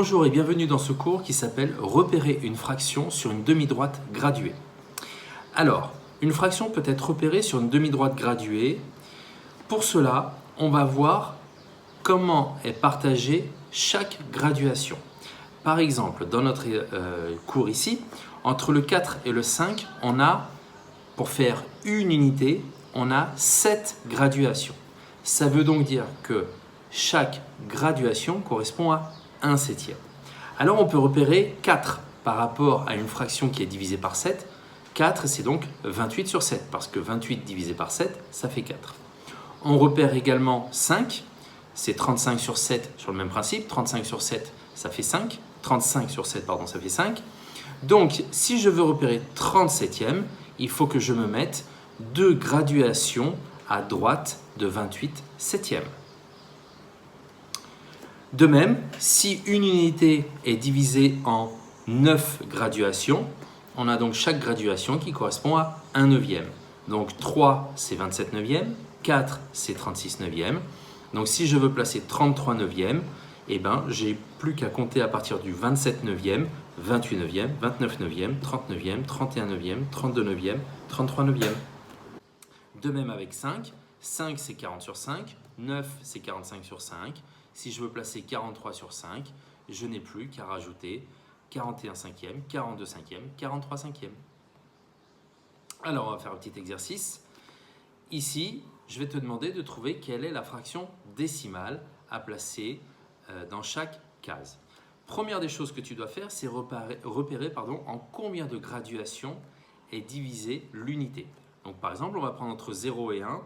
Bonjour et bienvenue dans ce cours qui s'appelle « Repérer une fraction sur une demi-droite graduée ». Alors, une fraction peut être repérée sur une demi-droite graduée. Pour cela, on va voir comment est partagée chaque graduation. Par exemple, dans notre cours ici, entre le 4 et le 5, on a, pour faire une unité, on a 7 graduations. Ça veut donc dire que chaque graduation correspond à 1/7. Alors on peut repérer 4 par rapport à une fraction qui est divisée par 7. 4, c'est donc 28 sur 7, parce que 28 divisé par 7, ça fait 4. On repère également 5, c'est 35 sur 7 sur le même principe. 35 sur 7, ça fait 5. 35 sur 7, pardon, ça fait 5. Donc, si je veux repérer 37e, il faut que je me mette 2 graduations à droite de 28 septièmes. De même, si une unité est divisée en 9 graduations, on a donc chaque graduation qui correspond à 1 neuvième. Donc 3, c'est 27 neuvièmes, 4, c'est 36 neuvièmes. Donc si je veux placer 33 neuvièmes, eh ben, j'ai plus qu'à compter à partir du 27 neuvième, 28 neuvième, 29 neuvième, 30 neuvième, 31 neuvième, 32 neuvième, 33 neuvième. De même avec 5, 5 c'est 40 sur 5, 9 c'est 45 sur 5. Si je veux placer 43 sur 5, je n'ai plus qu'à rajouter 41 cinquièmes, 42 cinquièmes, 43 cinquièmes. Alors on va faire un petit exercice. Ici, je vais te demander de trouver quelle est la fraction décimale à placer dans chaque case. Première des choses que tu dois faire, c'est repérer en combien de graduations est divisée l'unité. Donc par exemple, on va prendre entre 0 et 1.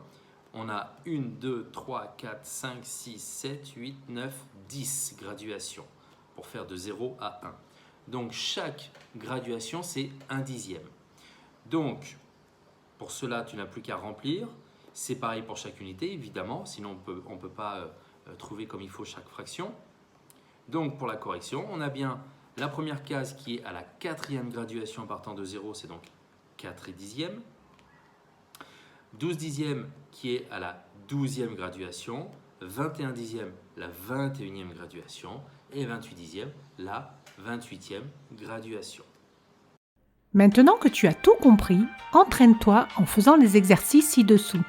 On a 1, 2, 3, 4, 5, 6, 7, 8, 9, 10 graduations pour faire de 0 à 1. Donc chaque graduation, c'est 1/10. Donc pour cela, tu n'as plus qu'à remplir. C'est pareil pour chaque unité, évidemment, sinon on ne peut pas trouver comme il faut chaque fraction. Donc pour la correction, on a bien la première case qui est à la 4e graduation partant de 0, c'est donc 4/10. 12/10 qui est à la 12e graduation, 21/10 la 21e graduation et 28/10 la 28e graduation. Maintenant que tu as tout compris, entraîne-toi en faisant les exercices ci-dessous.